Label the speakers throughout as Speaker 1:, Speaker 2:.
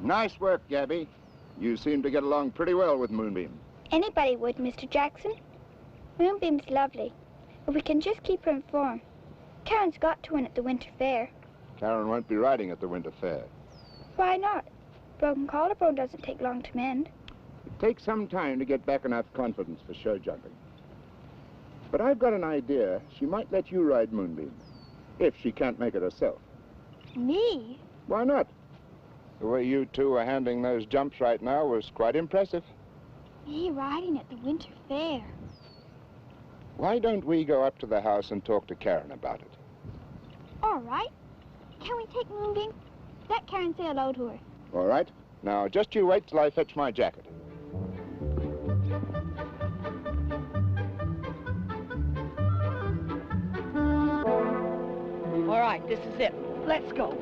Speaker 1: Nice work, Gabby. You seem to get along pretty well with Moonbeam.
Speaker 2: Anybody would, Mr. Jackson. Moonbeam's lovely, but we can just keep her informed. Karen's got to win at the winter fair.
Speaker 1: Karen won't be riding at the winter fair.
Speaker 2: Why not? Broken collarbone doesn't take long to mend.
Speaker 1: It takes some time to get back enough confidence for show jumping. But I've got an idea. She might let you ride Moonbeam, if she can't make it herself.
Speaker 2: Me?
Speaker 1: Why not? The way you two are handling those jumps right now was quite impressive.
Speaker 2: Me riding at the winter fair.
Speaker 1: Why don't we go up to the house and talk to Karen about it?
Speaker 2: All right. Can we take Moonbeam? Let Karen say hello to her.
Speaker 1: All right. Now, just you wait till I fetch my jacket.
Speaker 3: All right, this is it. Let's go.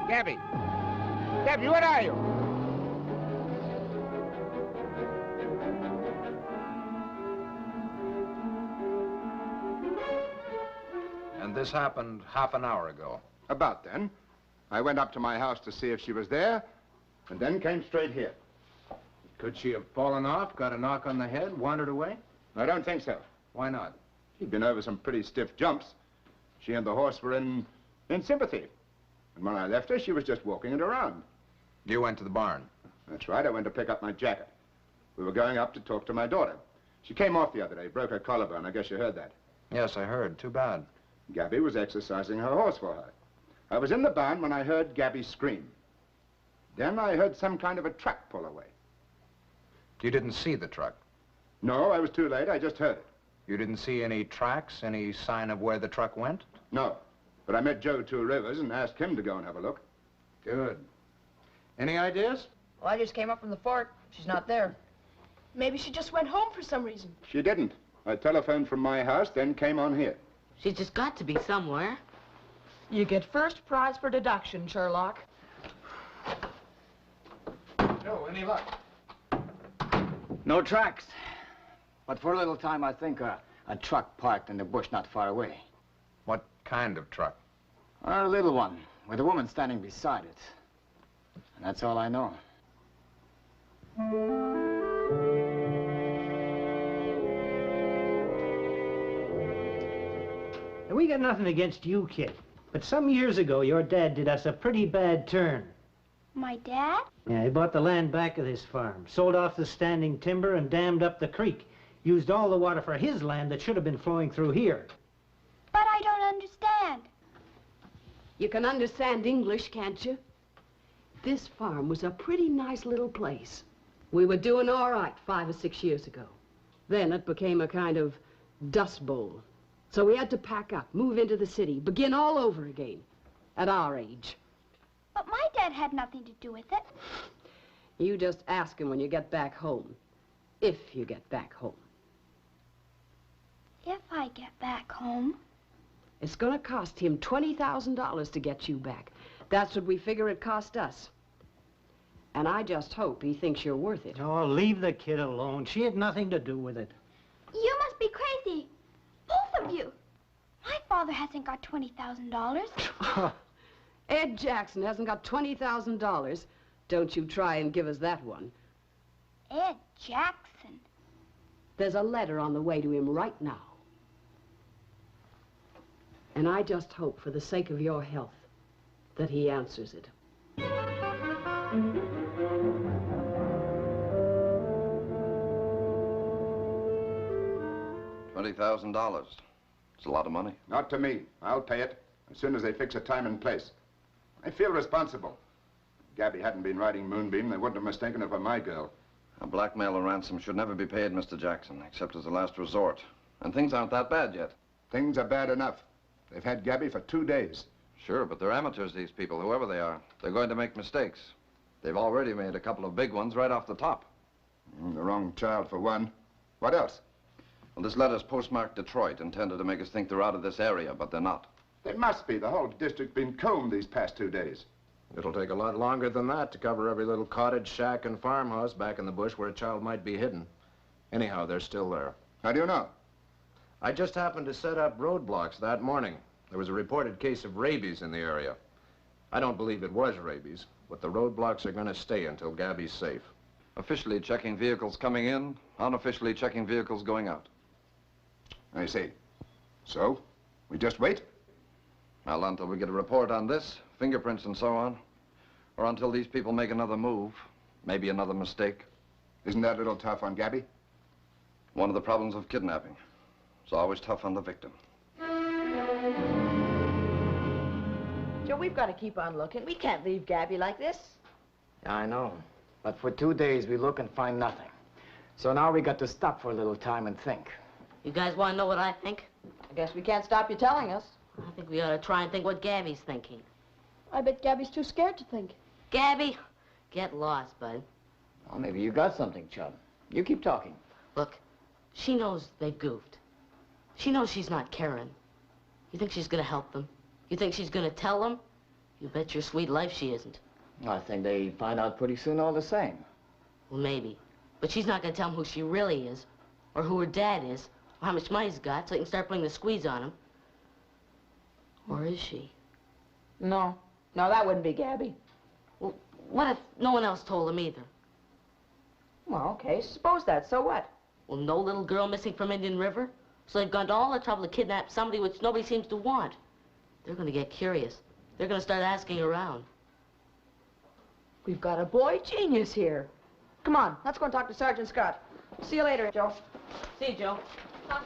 Speaker 1: Gabby! Gabby, what are you?
Speaker 4: And this happened half an hour ago.
Speaker 1: About then. I went up to my house to see if she was there, and then came straight here.
Speaker 4: Could she have fallen off, got a knock on the head, wandered away?
Speaker 1: I don't think so.
Speaker 4: Why not?
Speaker 1: She'd been over some pretty stiff jumps. She and the horse were in sympathy. And when I left her, she was just walking it around.
Speaker 4: You went to the barn?
Speaker 1: That's right. I went to pick up my jacket. We were going up to talk to my daughter. She came off the other day, broke her collarbone. I guess you heard that.
Speaker 4: Yes, I heard. Too bad.
Speaker 1: Gabby was exercising her horse for her. I was in the barn when I heard Gabby scream. Then I heard some kind of a truck pull away.
Speaker 4: You didn't see the truck?
Speaker 1: No, I was too late. I just heard it.
Speaker 4: You didn't see any tracks, any sign of where the truck went?
Speaker 1: No, but I met Joe Two Rivers and asked him to go and have a look.
Speaker 4: Good. Any ideas?
Speaker 3: Well, I just came up from the fort. She's not there.
Speaker 5: Maybe she just went home for some reason.
Speaker 1: She didn't. I telephoned from my house, then came on here.
Speaker 6: She's just got to be somewhere.
Speaker 5: You get first prize for deduction, Sherlock.
Speaker 4: Joe, any luck?
Speaker 7: No tracks. But for a little time, I think a truck parked in the bush not far away.
Speaker 4: What kind of truck?
Speaker 7: A little one, with a woman standing beside it. And that's all I know.
Speaker 8: Now, we got nothing against you, kid. But some years ago, your dad did us a pretty bad turn.
Speaker 2: My dad?
Speaker 8: Yeah, he bought the land back of this farm, sold off the standing timber, and dammed up the creek. Used all the water for his land that should have been flowing through here.
Speaker 2: But I don't understand.
Speaker 6: You can understand English, can't you? This farm was a pretty nice little place. We were doing all right 5 or 6 years ago. Then it became a kind of dust bowl. So we had to pack up, move into the city, begin all over again at our age.
Speaker 2: But my dad had nothing to do with it.
Speaker 6: You just ask him when you get back home. If you get back home.
Speaker 2: If I get back home.
Speaker 6: It's going to cost him $20,000 to get you back. That's what we figure it cost us. And I just hope he thinks you're worth it.
Speaker 8: Oh, leave the kid alone. She had nothing to do with it.
Speaker 2: You must be crazy. Both of you. My father hasn't got $20,000.
Speaker 6: Ed Jackson hasn't got $20,000. Don't you try and give us that one.
Speaker 2: Ed Jackson.
Speaker 6: There's a letter on the way to him right now. And I just hope, for the sake of your health, that he answers it.
Speaker 9: $20,000. It's a lot of money.
Speaker 1: Not to me. I'll pay it as soon as they fix a time and place. I feel responsible. If Gabby hadn't been riding Moonbeam, they wouldn't have mistaken her for my girl.
Speaker 9: A blackmail or ransom should never be paid, Mr. Jackson, except as a last resort. And things aren't that bad yet.
Speaker 1: Things are bad enough. They've had Gabby for 2 days.
Speaker 9: Sure, but they're amateurs, these people, whoever they are. They're going to make mistakes. They've already made a couple of big ones right off the top.
Speaker 1: The wrong child, for one. What else?
Speaker 9: Well, this letter's postmarked Detroit, intended to make us think they're out of this area, but they're not.
Speaker 1: They must be. The whole district's been combed these past 2 days.
Speaker 4: It'll take a lot longer than that to cover every little cottage, shack, and farmhouse back in the bush where a child might be hidden. Anyhow, they're still there.
Speaker 1: How do you know?
Speaker 9: I just happened to set up roadblocks that morning. There was a reported case of rabies in the area. I don't believe it was rabies, but the roadblocks are going to stay until Gabby's safe. Officially checking vehicles coming in, unofficially checking vehicles going out.
Speaker 1: I see. So, we just wait?
Speaker 9: Well, until we get a report on this, fingerprints and so on, or until these people make another move, maybe another mistake.
Speaker 1: Isn't that a little tough on Gabby?
Speaker 9: One of the problems of kidnapping. It's always tough on the victim.
Speaker 3: Joe, we've got to keep on looking. We can't leave Gabby like this.
Speaker 7: I know. But for 2 days, we look and find nothing. So now we got to stop for a little time and think.
Speaker 10: You guys want to know what I think?
Speaker 3: I guess we can't stop you telling us.
Speaker 10: I think we ought to try and think what Gabby's thinking.
Speaker 3: I bet Gabby's too scared to think.
Speaker 10: Gabby, get lost, bud.
Speaker 7: Well, maybe you got something, Chub. You keep talking.
Speaker 10: Look, she knows they've goofed. She knows she's not Karen. You think she's going to help them? You think she's going to tell them? You bet your sweet life she isn't.
Speaker 7: I think they find out pretty soon all the same.
Speaker 10: Well, maybe. But she's not going to tell them who she really is, or who her dad is, or how much money he's got, so they can start putting the squeeze on him. Or is she?
Speaker 3: No. No, that wouldn't be Gabby.
Speaker 10: Well, what if no one else told them either?
Speaker 3: Well, okay, suppose that. So what?
Speaker 10: Well, no little girl missing from Indian River? So they've gone to all the trouble to kidnap somebody which nobody seems to want. They're going to get curious. They're going to start asking around.
Speaker 3: We've got a boy genius here. Come on, let's go and talk to Sergeant Scott. See you later, Joe.
Speaker 10: See you, Joe.
Speaker 3: Come.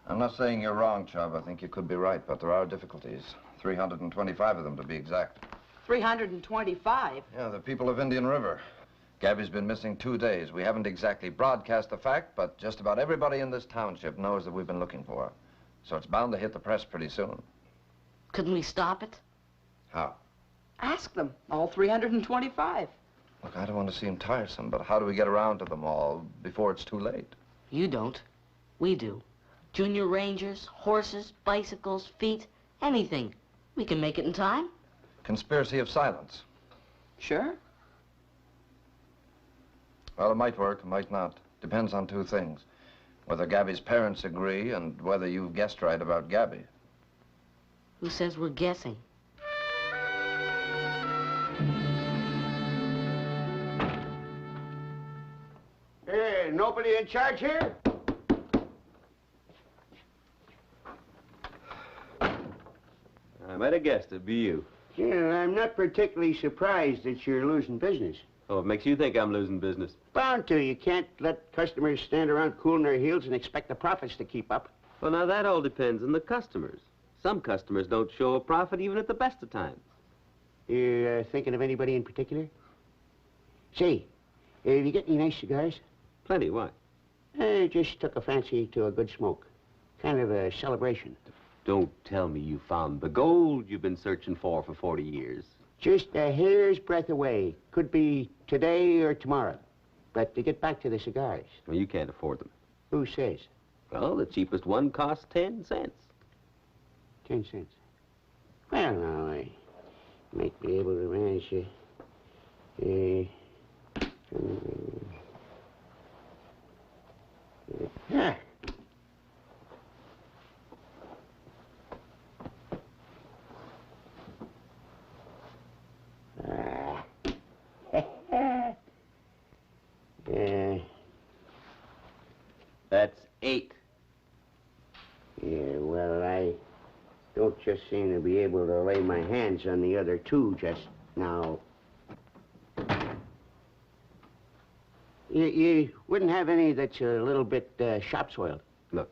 Speaker 9: I'm not saying you're wrong, Chubb. I think you could be right, but there are difficulties. 325 of them, to be exact.
Speaker 3: 325?
Speaker 9: Yeah, the people of Indian River. Gabby's been missing 2 days. We haven't exactly broadcast the fact, but just about everybody in this township knows that we've been looking for her. So it's bound to hit the press pretty soon.
Speaker 10: Couldn't we stop it?
Speaker 9: How?
Speaker 3: Ask them, all 325.
Speaker 9: Look, I don't want to seem tiresome, but how do we get around to them all before it's too late?
Speaker 10: You don't. We do. Junior Rangers, horses, bicycles, feet, anything. We can make it in time.
Speaker 9: Conspiracy of silence.
Speaker 3: Sure.
Speaker 9: Well, it might work, it might not. Depends on 2 things. Whether Gabby's parents agree and whether you've guessed right about Gabby.
Speaker 10: Who says we're guessing?
Speaker 11: Hey, nobody in charge here?
Speaker 12: I might have guessed it'd be you.
Speaker 11: Yeah, I'm not particularly surprised that you're losing business.
Speaker 12: Oh, it makes you think I'm losing business.
Speaker 11: Bound to. You can't let customers stand around cooling their heels and expect the profits to keep up.
Speaker 12: Well, now that all depends on the customers. Some customers don't show a profit even at the best of times.
Speaker 11: You thinking of anybody in particular? Say, have you got any nice cigars?
Speaker 12: Plenty, why?
Speaker 11: I just took a fancy to a good smoke. Kind of a celebration.
Speaker 12: Don't tell me you found the gold you've been searching for 40 years.
Speaker 11: Just a hair's breadth away. Could be today or tomorrow. But to get back to the cigars.
Speaker 12: Well, you can't afford them.
Speaker 11: Who says?
Speaker 12: Well, the cheapest one costs 10 cents.
Speaker 11: 10 cents. Well, now, I might be able to manage ah.
Speaker 12: That's 8.
Speaker 11: Yeah, well, I don't just seem to be able to lay my hands on the other 2 just now. You wouldn't have any that's a little bit shop soiled?
Speaker 12: Look,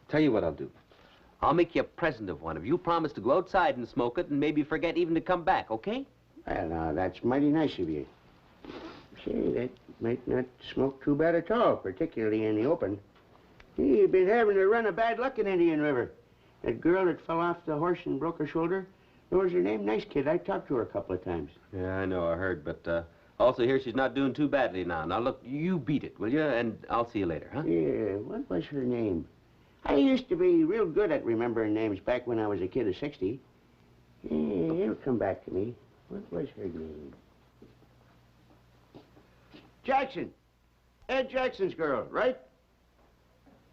Speaker 12: tell you what I'll do. I'll make you a present of one if you promise to go outside and smoke it and maybe forget even to come back, okay?
Speaker 11: Well, now, that's mighty nice of you. Say, that might not smoke too bad at all, particularly in the open. You've been having a run of bad luck in Indian River. That girl that fell off the horse and broke her shoulder, what was her name? Nice kid. I talked to her a couple of times.
Speaker 12: Yeah, I know, I heard, but also here she's not doing too badly now. Now, look, you beat it, will you? And I'll see you later, huh?
Speaker 11: Yeah, what was her name? I used to be real good at remembering names back when I was a kid of 60. Yeah, it'll come back to me. What was her name? Jackson. Ed Jackson's girl, right?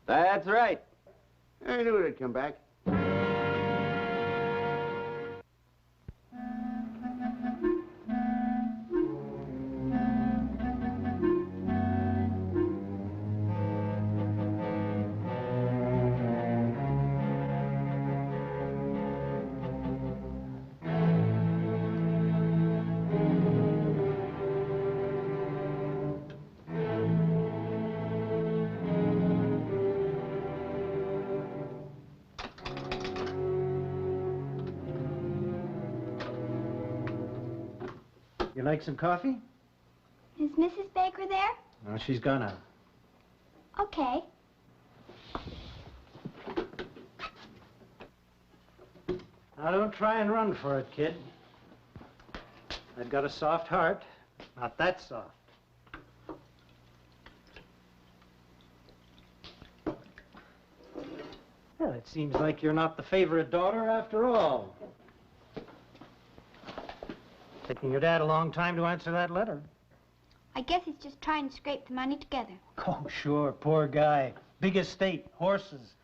Speaker 12: That's right.
Speaker 11: I knew it'd come back.
Speaker 8: You like some coffee?
Speaker 2: Is Mrs. Baker there?
Speaker 8: No, she's gone out.
Speaker 2: Okay.
Speaker 8: Now, don't try and run for it, kid. I've got a soft heart. Not that soft. Well, it seems like you're not the favorite daughter after all. Taking your dad a long time to answer that letter.
Speaker 2: I guess he's just trying to scrape the money together.
Speaker 8: Oh, sure, poor guy. Big estate, horses,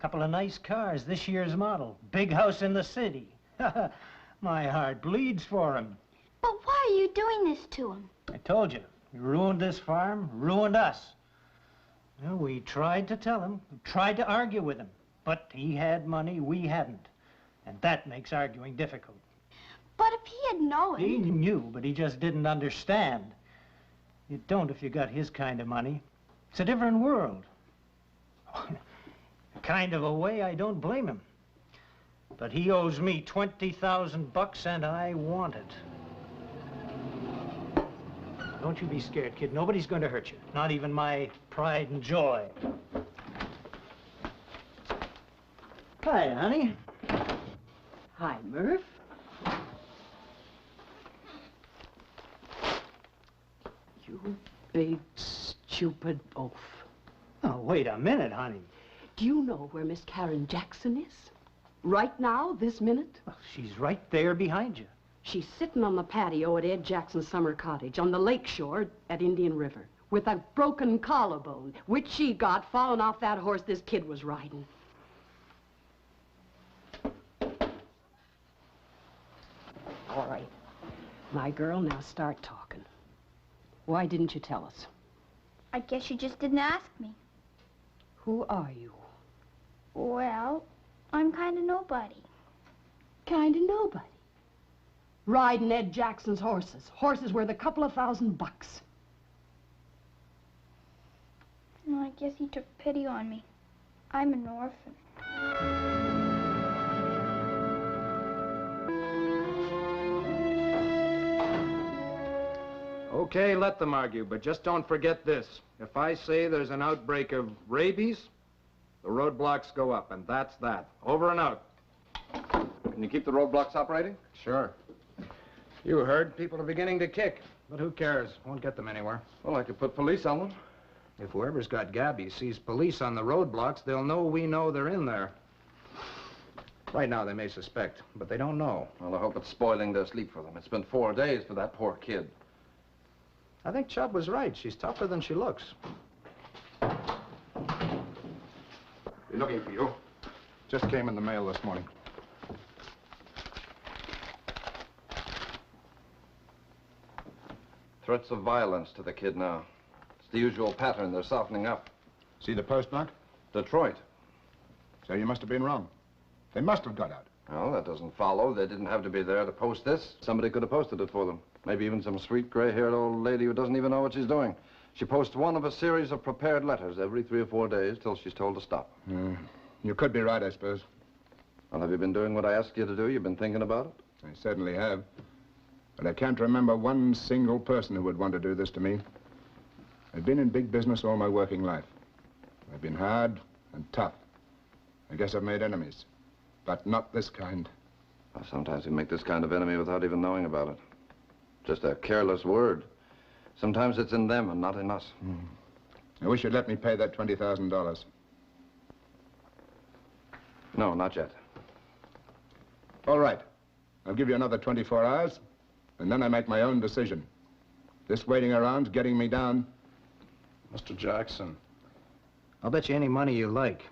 Speaker 8: couple of nice cars, this year's model, big house in the city. My heart bleeds for him.
Speaker 2: But why are you doing this to him?
Speaker 8: I told you, he ruined this farm, ruined us. Well, we tried to tell him, we tried to argue with him, but he had money, we hadn't. And that makes arguing difficult.
Speaker 2: But if he had known...
Speaker 8: He knew, but he just didn't understand. You don't if you got his kind of money. It's a different world. Kind of a way, I don't blame him. But he owes me $20,000 and I want it. Don't you be scared, kid. Nobody's going to hurt you. Not even my pride and joy. Hi, honey.
Speaker 6: Hi, Murph. You big, stupid oaf.
Speaker 8: Oh, wait a minute, honey.
Speaker 6: Do you know where Miss Karen Jackson is? Right now, this minute?
Speaker 8: Well, she's right there behind you.
Speaker 6: She's sitting on the patio at Ed Jackson's summer cottage on the lake shore at Indian River with a broken collarbone, which she got falling off that horse this kid was riding. All right. My girl, now start talking. Why didn't you tell us?
Speaker 2: I guess you just didn't ask me.
Speaker 6: Who are you?
Speaker 2: Well, I'm kind of nobody.
Speaker 6: Kind of nobody. Riding Ed Jackson's horses. Horses worth a couple of $1,000.
Speaker 2: Well, I guess he took pity on me. I'm an orphan.
Speaker 4: Okay, let them argue, but just don't forget this. If I say there's an outbreak of rabies, the roadblocks go up, and that's that. Over and out.
Speaker 9: Can you keep the roadblocks operating?
Speaker 4: Sure. You heard, people are beginning to kick. But who cares? Won't get them anywhere.
Speaker 9: Well, I could put police on them.
Speaker 4: If whoever's got Gabby sees police on the roadblocks, they'll know we know they're in there. Right now, they may suspect, but they don't know.
Speaker 9: Well, I hope it's spoiling their sleep for them. It's been 4 days for that poor kid.
Speaker 4: I think Chubb was right. She's tougher than she looks.
Speaker 1: They're looking for you. Just came in the mail this morning.
Speaker 9: Threats of violence to the kid now. It's the usual pattern. They're softening up.
Speaker 1: See the postmark?
Speaker 9: Detroit.
Speaker 1: So you must have been wrong. They must have got out.
Speaker 9: Well, that doesn't follow. They didn't have to be there to post this. Somebody could have posted it for them. Maybe even some sweet gray-haired old lady who doesn't even know what she's doing. She posts one of a series of prepared letters every 3 or 4 days till she's told to stop.
Speaker 1: You could be right, I suppose.
Speaker 9: Well, have you been doing what I asked you to do? You've been thinking about it?
Speaker 1: I certainly have. But I can't remember one single person who would want to do this to me. I've been in big business all my working life. I've been hard and tough. I guess I've made enemies, but not this kind.
Speaker 9: Well, sometimes we make this kind of enemy without even knowing about it. Just a careless word. Sometimes it's in them and not in us.
Speaker 1: I wish you'd let me pay that $20,000.
Speaker 9: No, not yet.
Speaker 1: All right. I'll give you another 24 hours, and then I make my own decision. This waiting around's getting me down.
Speaker 4: Mr. Jackson. I'll bet you any money you like.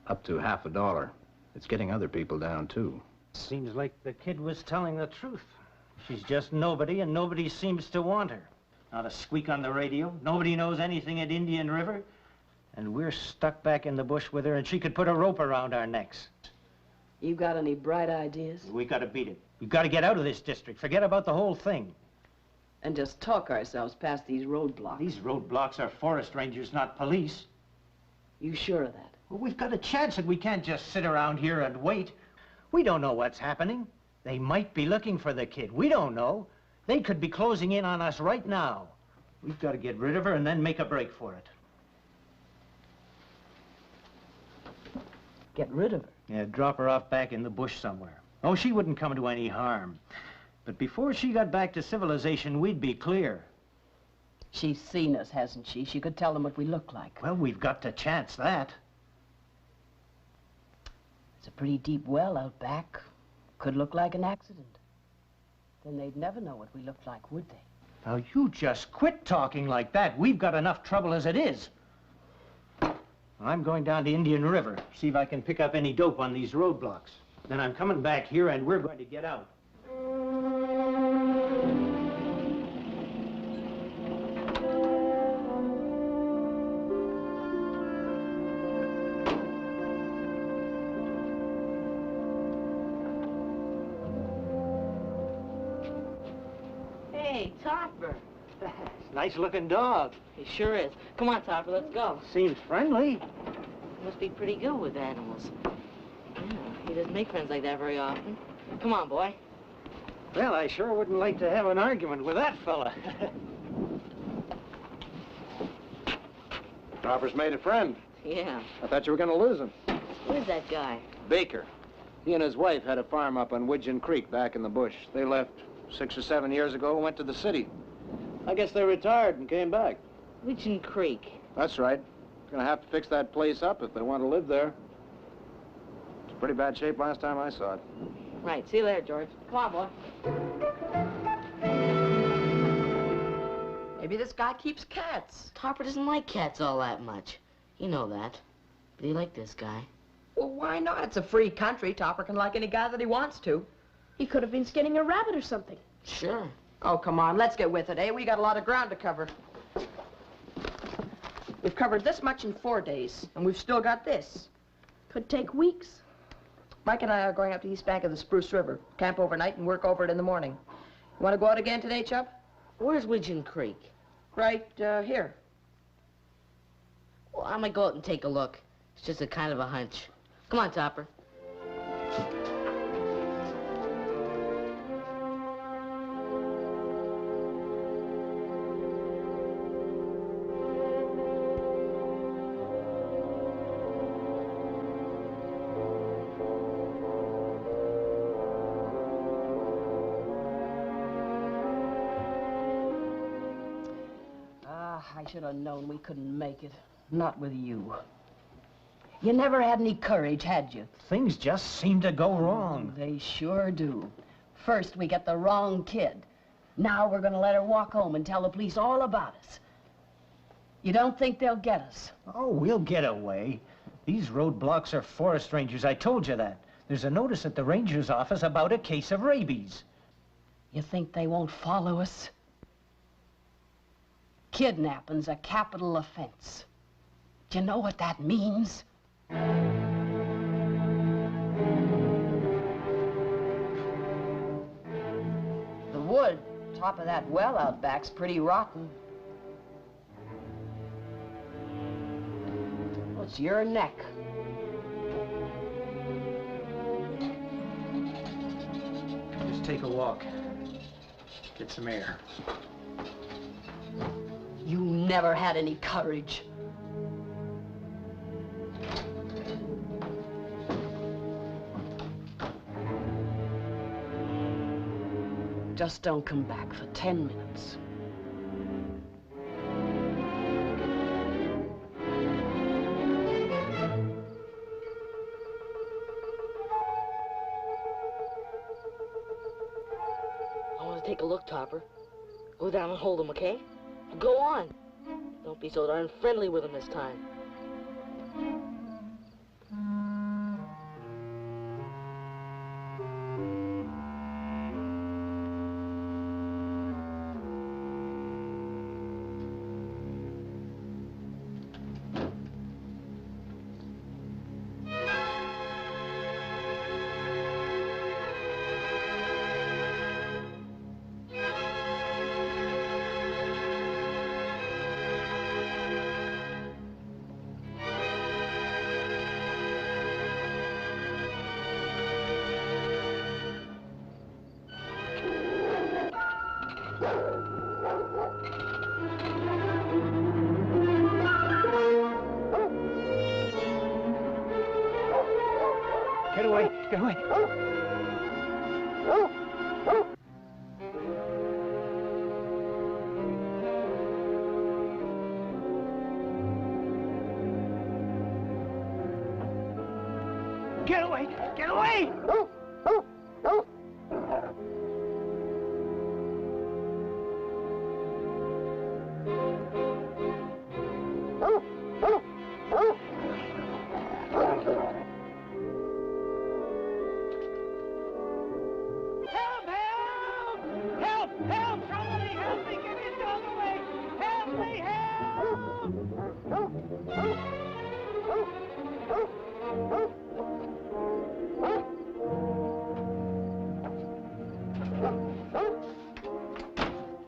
Speaker 4: Up to $50. It's getting other people down, too.
Speaker 8: Seems like the kid was telling the truth. She's just nobody, and nobody seems to want her. Not a squeak on the radio. Nobody knows anything at Indian River. And we're stuck back in the bush with her, and she could put a rope around our necks.
Speaker 6: You got any bright ideas?
Speaker 8: We gotta beat it. We've got to get out of this district. Forget about the whole thing.
Speaker 6: And just talk ourselves past these roadblocks.
Speaker 8: These roadblocks are forest rangers, not police.
Speaker 6: You sure of that?
Speaker 8: Well, we've got a chance, and we can't just sit around here and wait. We don't know what's happening. They might be looking for the kid. We don't know. They could be closing in on us right now. We've got to get rid of her and then make a break for it.
Speaker 6: Get rid of her?
Speaker 8: Yeah, drop her off back in the bush somewhere. Oh, she wouldn't come to any harm. But before she got back to civilization, we'd be clear.
Speaker 6: She's seen us, hasn't she? She could tell them what we look like.
Speaker 8: Well, we've got to chance that.
Speaker 6: It's a pretty deep well out back. Could look like an accident. Then they'd never know what we looked like, would they?
Speaker 8: Now, you just quit talking like that. We've got enough trouble as it is. I'm going down to Indian River, see if I can pick up any dope on these roadblocks. Then I'm coming back here, and we're going to get out.
Speaker 10: Hey, Topper.
Speaker 8: Nice-looking dog.
Speaker 10: He sure is. Come on, Topper, let's go.
Speaker 8: Seems friendly.
Speaker 10: He must be pretty good with animals. Yeah, he doesn't make friends like that very often. Come on, boy.
Speaker 8: Well, I sure wouldn't like to have an argument with that fella.
Speaker 4: Topper's made a friend.
Speaker 10: Yeah.
Speaker 4: I thought you were going to lose him.
Speaker 10: Where's that guy?
Speaker 4: Baker. He and his wife had a farm up on Widgeon Creek back in the bush. They left 6 or 7 years ago and went to the city. I guess they retired and came back.
Speaker 10: Widgeon Creek.
Speaker 4: That's right. Gonna have to fix that place up if they want to live there. It's in pretty bad shape last time I saw it.
Speaker 10: Right, see you later, George. Come on, boy.
Speaker 3: Maybe this guy keeps cats.
Speaker 10: Topper doesn't like cats all that much. You know that. But he liked this guy.
Speaker 3: Well, why not? It's a free country. Topper can like any guy that he wants to.
Speaker 13: He could have been skinning a rabbit or something.
Speaker 10: Sure.
Speaker 3: Oh, come on, let's get with it, eh? We got a lot of ground to cover. We've covered this much in 4 days, and we've still got this.
Speaker 13: Could take weeks.
Speaker 3: Mike and I are going up to the east bank of the Spruce River, camp overnight and work over it in the morning. You want to go out again today, Chubb?
Speaker 10: Where's Widgeon Creek?
Speaker 3: Right, here.
Speaker 10: Well, I might go out and take a look. It's just a kind of a hunch. Come on, Topper.
Speaker 6: I should have known we couldn't make it. Not with you. You never had any courage, had you?
Speaker 8: Things just seem to go wrong.
Speaker 6: They sure do. First, we get the wrong kid. Now we're gonna let her walk home and tell the police all about us. You don't think they'll get us?
Speaker 8: Oh, we'll get away. These roadblocks are forest rangers. I told you that. There's a notice at the ranger's office about a case of rabies.
Speaker 6: You think they won't follow us? Kidnapping's a capital offense. Do you know what that means? The wood, top of that well out back's pretty rotten. What's your neck?
Speaker 8: Just take a walk. Get some air.
Speaker 6: You never had any courage. Just don't come back for 10 minutes.
Speaker 10: I want to take a look, Topper. Go down and hold him, okay? Go on. Don't be so darn friendly with him this time.
Speaker 11: away. Get away. Get away! Get away!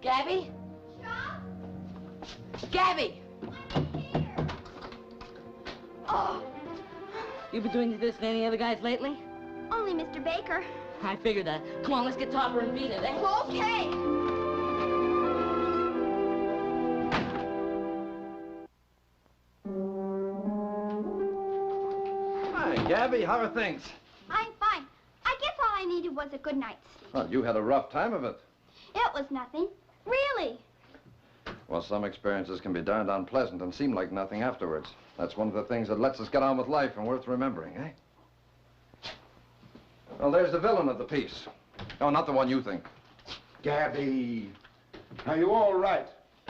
Speaker 10: Gabby? Gabby! Oh. You been doing this to any other guys lately?
Speaker 2: Only Mr. Baker.
Speaker 10: I figured that. Come on, let's get Topper and beat it, eh?
Speaker 2: Okay.
Speaker 9: Hi, Gabby. How are things?
Speaker 2: I'm fine. I guess all I needed was a good night's sleep.
Speaker 9: Well, you had a rough time of it.
Speaker 2: It was nothing. Really.
Speaker 9: Well, some experiences can be darned unpleasant and seem like nothing afterwards. That's one of the things that lets us get on with life and worth remembering, eh? Well, there's the villain of the piece. Oh, not the one you think.
Speaker 1: Gabby, are you all right?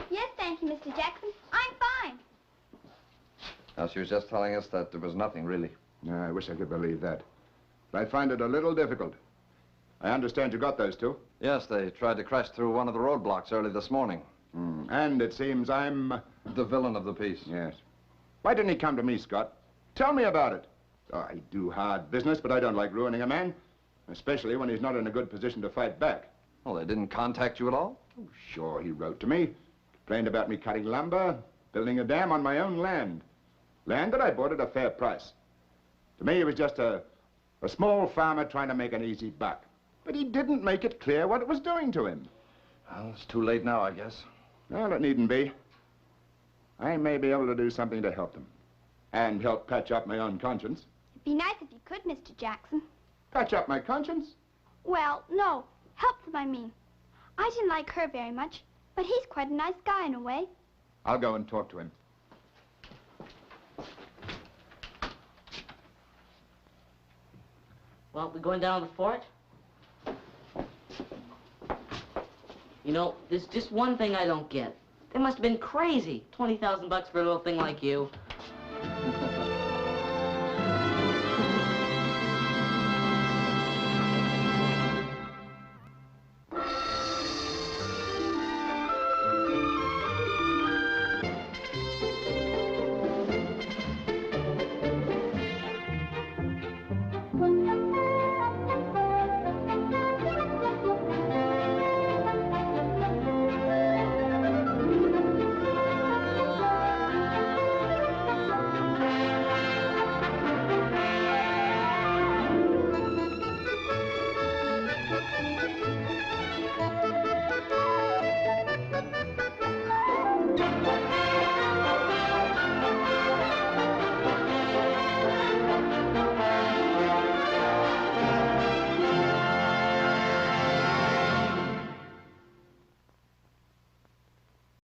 Speaker 2: Yes, thank you, Mr. Jackson. I'm fine.
Speaker 9: Now, she was just telling us that there was nothing, really.
Speaker 1: No, I wish I could believe that. But I find it a little difficult. I understand you got those two.
Speaker 9: Yes, they tried to crash through one of the roadblocks early this morning.
Speaker 1: And it seems I'm...
Speaker 9: the villain of the piece.
Speaker 1: Yes. Why didn't he come to me, Scott? Tell me about it. Oh, I do hard business, but I don't like ruining a man. Especially when he's not in a good position to fight back.
Speaker 9: Well, they didn't contact you at all?
Speaker 1: Oh, sure, he wrote to me. Complained about me cutting lumber, building a dam on my own land. Land that I bought at a fair price. To me, he was just a small farmer trying to make an easy buck. But he didn't make it clear what it was doing to him.
Speaker 9: Well, it's too late now, I guess.
Speaker 1: Well, it needn't be. I may be able to do something to help them. And help patch up my own conscience.
Speaker 2: It'd be nice if you could, Mr. Jackson.
Speaker 1: Patch up my conscience?
Speaker 2: Well, no. Help them, I mean. I didn't like her very much, but he's quite a nice guy in a way.
Speaker 1: I'll go and talk to him.
Speaker 10: Well, we going down to the fort? You know, there's just one thing I don't get. They must have been crazy. $20,000 for a little thing like you.